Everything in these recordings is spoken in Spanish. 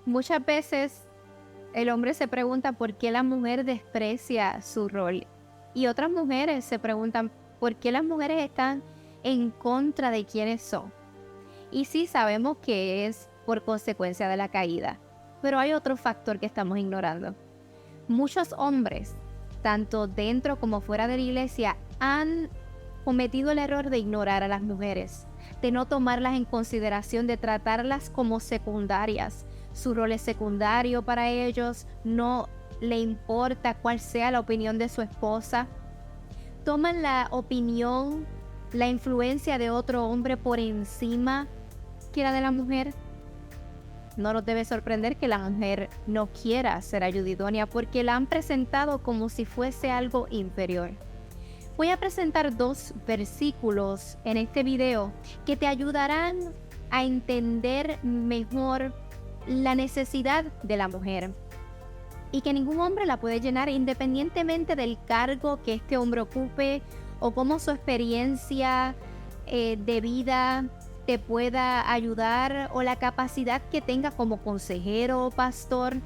Muchas veces el hombre se pregunta por qué la mujer desprecia su rol y otras mujeres se preguntan por qué las mujeres están en contra de quienes son. Y sí sabemos que es por consecuencia de la caída, pero hay otro factor que estamos ignorando. Muchos hombres, tanto dentro como fuera de la iglesia, han cometido el error de ignorar a las mujeres, de no tomarlas en consideración, de tratarlas como secundarias. Su rol es secundario para ellos, no le importa cuál sea la opinión de su esposa. Toman la opinión, la influencia de otro hombre por encima que la de la mujer. No nos debe sorprender que la mujer no quiera ser ayuda idónea porque la han presentado como si fuese algo inferior. Voy a presentar 2 versículos en este video que te ayudarán a entender mejor la necesidad de la mujer y que ningún hombre la puede llenar independientemente del cargo que este hombre ocupe o cómo su experiencia de vida te pueda ayudar o la capacidad que tenga como consejero o pastor.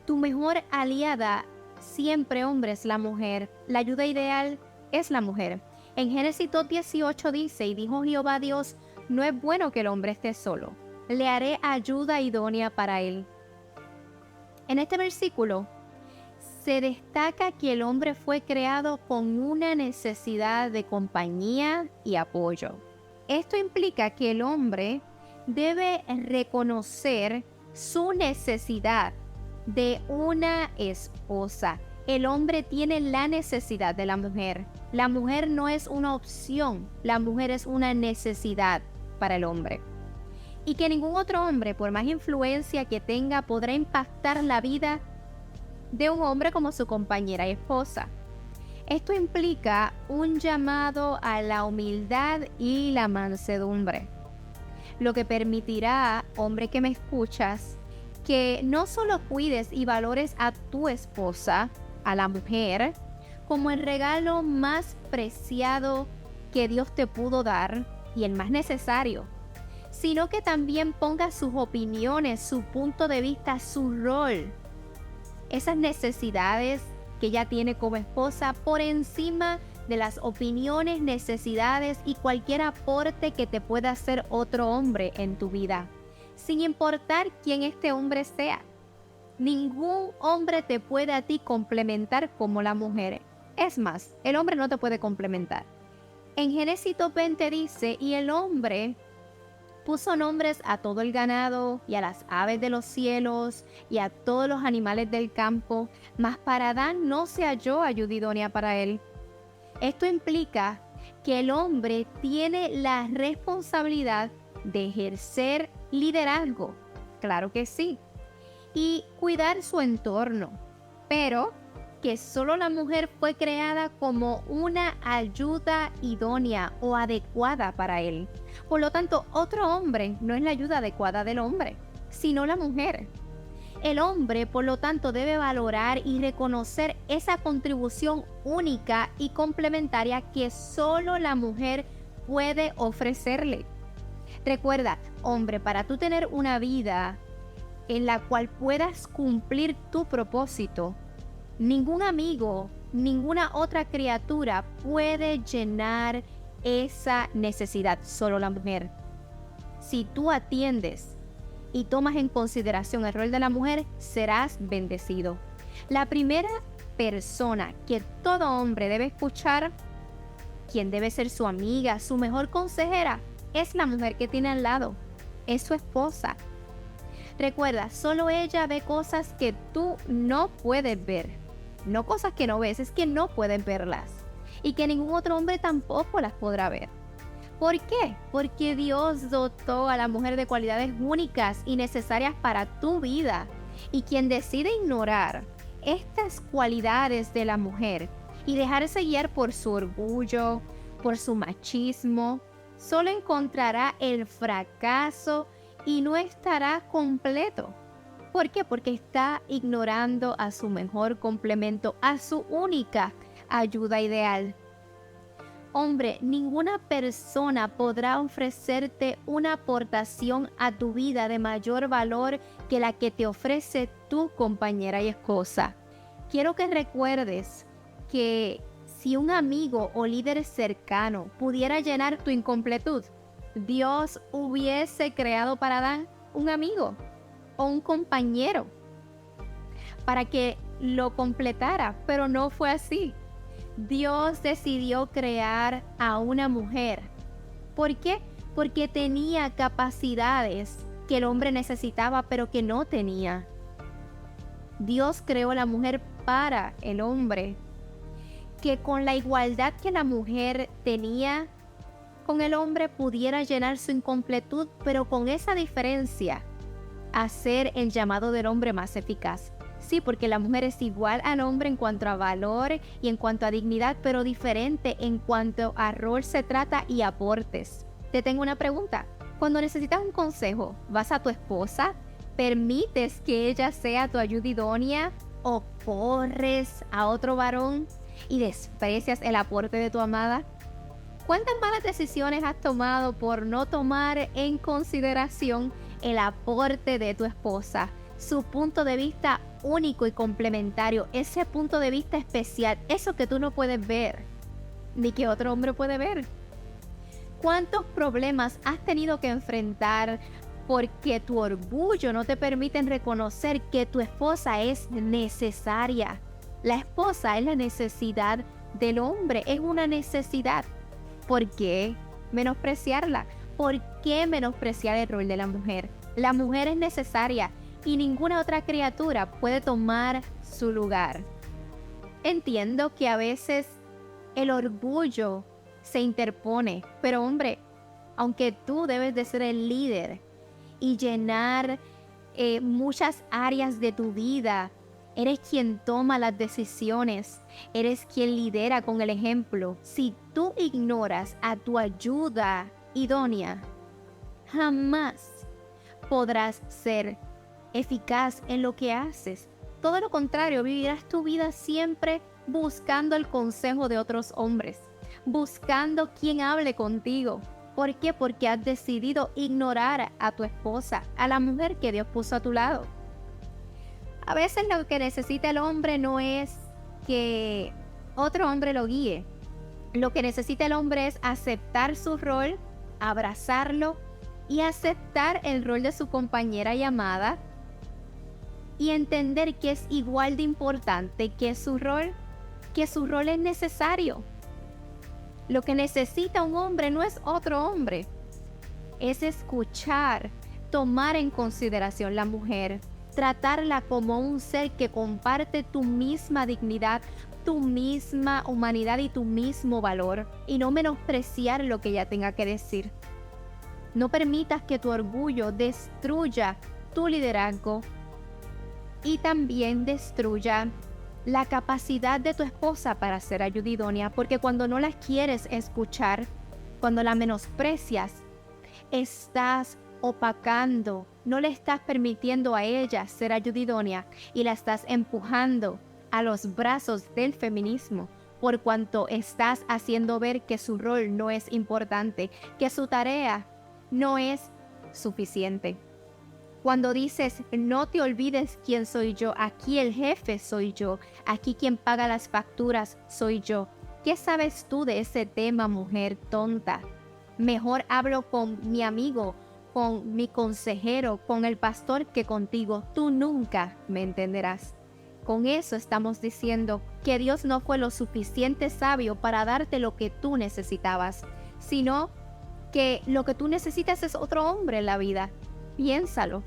Tu mejor aliada siempre, hombre, es la mujer. La ayuda ideal es la mujer. En Génesis 2:18 dice, y dijo Jehová Dios, no es bueno que el hombre esté solo. Le haré ayuda idónea para él. En este versículo se destaca que el hombre fue creado con una necesidad de compañía y apoyo. Esto implica que el hombre debe reconocer su necesidad de una esposa. El hombre tiene la necesidad de la mujer. La mujer no es una opción, la mujer es una necesidad para el hombre. Y que ningún otro hombre, por más influencia que tenga, podrá impactar la vida de un hombre como su compañera y esposa. Esto implica un llamado a la humildad y la mansedumbre, lo que permitirá, hombre que me escuchas, que no solo cuides y valores a tu esposa, a la mujer, como el regalo más preciado que Dios te pudo dar y el más necesario, sino que también pongas sus opiniones, su punto de vista, su rol, esas necesidades que ella tiene como esposa por encima de las opiniones, necesidades y cualquier aporte que te pueda hacer otro hombre en tu vida, sin importar quién este hombre sea. Ningún hombre te puede a ti complementar como la mujer. Es más, el hombre no te puede complementar. En Génesis 20 dice, y el hombre puso nombres a todo el ganado y a las aves de los cielos y a todos los animales del campo, mas para Adán no se halló ayuda idónea para él. Esto implica que el hombre tiene la responsabilidad de ejercer liderazgo, claro que sí, y cuidar su entorno, pero que solo la mujer fue creada como una ayuda idónea o adecuada para él. Por lo tanto, otro hombre no es la ayuda adecuada del hombre, sino la mujer. El hombre, por lo tanto, debe valorar y reconocer esa contribución única y complementaria que solo la mujer puede ofrecerle. Recuerda, hombre, para tú tener una vida en la cual puedas cumplir tu propósito, ningún amigo, ninguna otra criatura puede llenar esa necesidad, solo la mujer. Si tú atiendes y tomas en consideración el rol de la mujer, serás bendecido. La primera persona que todo hombre debe escuchar, quien debe ser su amiga, su mejor consejera, es la mujer que tiene al lado, es su esposa. Recuerda, solo ella ve cosas que tú no puedes ver. No cosas que no ves, es que no puedes verlas. Y que ningún otro hombre tampoco las podrá ver. ¿Por qué? Porque Dios dotó a la mujer de cualidades únicas y necesarias para tu vida. Y quien decide ignorar estas cualidades de la mujer y dejarse guiar por su orgullo, por su machismo, solo encontrará el fracaso y no estará completo. ¿Por qué? Porque está ignorando a su mejor complemento, a su única ayuda ideal. Hombre, ninguna persona podrá ofrecerte una aportación a tu vida de mayor valor que la que te ofrece tu compañera y esposa. Quiero que recuerdes que si un amigo o líder cercano pudiera llenar tu incompletud, Dios hubiese creado para Adán un amigo o un compañero para que lo completara, pero no fue así. Dios decidió crear a una mujer. ¿Por qué? Porque tenía capacidades que el hombre necesitaba, pero que no tenía. Dios creó a la mujer para el hombre, que con la igualdad que la mujer tenía con el hombre pudiera llenar su incompletud, pero con esa diferencia, hacer el llamado del hombre más eficaz. Sí, porque la mujer es igual al hombre en cuanto a valor y en cuanto a dignidad, pero diferente en cuanto a rol se trata y aportes. Te tengo una pregunta. Cuando necesitas un consejo, ¿vas a tu esposa? ¿Permites que ella sea tu ayuda idónea? ¿O corres a otro varón y desprecias el aporte de tu amada? ¿Cuántas malas decisiones has tomado por no tomar en consideración el aporte de tu esposa? Su punto de vista único y complementario, ese punto de vista especial, eso que tú no puedes ver, ni que otro hombre puede ver. ¿Cuántos problemas has tenido que enfrentar porque tu orgullo no te permite reconocer que tu esposa es necesaria? La esposa es la necesidad del hombre, es una necesidad. ¿Por qué menospreciarla? ¿Por qué menospreciar el rol de la mujer? La mujer es necesaria y ninguna otra criatura puede tomar su lugar. Entiendo que a veces el orgullo se interpone, pero hombre, aunque tú debes de ser el líder y llenar muchas áreas de tu vida, eres quien toma las decisiones, eres quien lidera con el ejemplo. Si tú ignoras a tu ayuda idónea, jamás podrás ser eficaz en lo que haces. Todo lo contrario, vivirás tu vida siempre buscando el consejo de otros hombres, buscando quien hable contigo. ¿Por qué? Porque has decidido ignorar a tu esposa, a la mujer que Dios puso a tu lado. A veces lo que necesita el hombre no es que otro hombre lo guíe. Lo que necesita el hombre es aceptar su rol, abrazarlo y aceptar el rol de su compañera y amada y entender que es igual de importante que su rol es necesario. Lo que necesita un hombre no es otro hombre, es escuchar, tomar en consideración la mujer, tratarla como un ser que comparte tu misma dignidad, tu misma humanidad y tu mismo valor, y no menospreciar lo que ella tenga que decir. No permitas que tu orgullo destruya tu liderazgo y también destruya la capacidad de tu esposa para ser ayuda idónea, porque cuando no la quieres escuchar, cuando la menosprecias, estás opacando, no le estás permitiendo a ella ser ayuda idónea y la estás empujando a los brazos del feminismo, por cuanto estás haciendo ver que su rol no es importante, que su tarea no es suficiente. Cuando dices, no te olvides quién soy yo, aquí el jefe soy yo, aquí quien paga las facturas soy yo. ¿Qué sabes tú de ese tema, mujer tonta? Mejor hablo con mi amigo, con mi consejero, con el pastor que contigo. Tú nunca me entenderás. Con eso estamos diciendo que Dios no fue lo suficiente sabio para darte lo que tú necesitabas, sino que lo que tú necesitas es otro hombre en la vida. Piénsalo.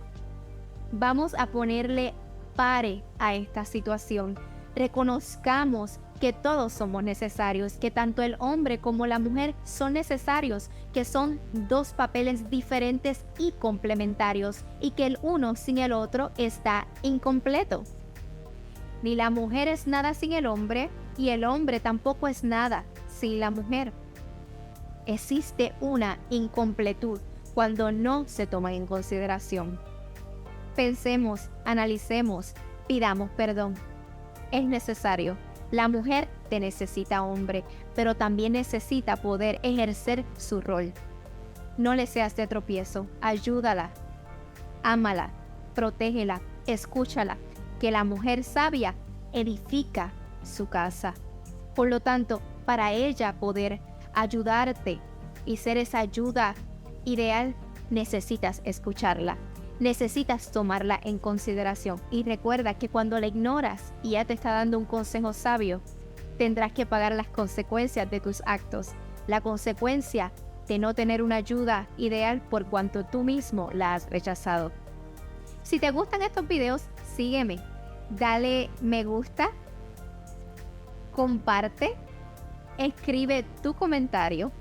Vamos a ponerle pare a esta situación. Reconozcamos que todos somos necesarios, que tanto el hombre como la mujer son necesarios, que son dos papeles diferentes y complementarios, y que el uno sin el otro está incompleto. Ni la mujer es nada sin el hombre, y el hombre tampoco es nada sin la mujer. Existe una incompletud cuando no se toman en consideración. Pensemos, analicemos, pidamos perdón. Es necesario. La mujer te necesita hombre, pero también necesita poder ejercer su rol. No le seas de tropiezo, ayúdala, ámala, protégela, escúchala, que la mujer sabia edifica su casa. Por lo tanto, para ella poder ayudarte y ser esa ayuda ideal, necesitas escucharla, necesitas tomarla en consideración. Y recuerda que cuando la ignoras y ella te está dando un consejo sabio, tendrás que pagar las consecuencias de tus actos, la consecuencia de no tener una ayuda ideal por cuanto tú mismo la has rechazado. Si te gustan estos videos, sígueme, dale me gusta, comparte, escribe tu comentario.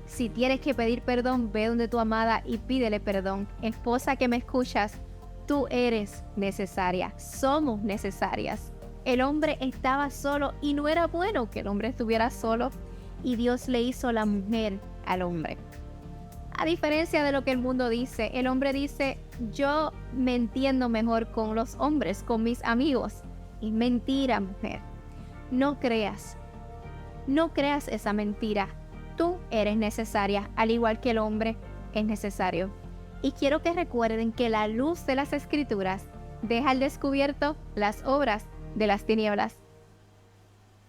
Si tienes que pedir perdón, ve donde tu amada y pídele perdón. Esposa que me escuchas, tú eres necesaria, somos necesarias. El hombre estaba solo y no era bueno que el hombre estuviera solo, y Dios le hizo la mujer al hombre. A diferencia de lo que el mundo dice, el hombre dice, yo me entiendo mejor con los hombres, con mis amigos. Y mentira, mujer. No creas esa mentira. Tú eres necesaria, al igual que el hombre es necesario. Y quiero que recuerden que la luz de las Escrituras deja al descubierto las obras de las tinieblas.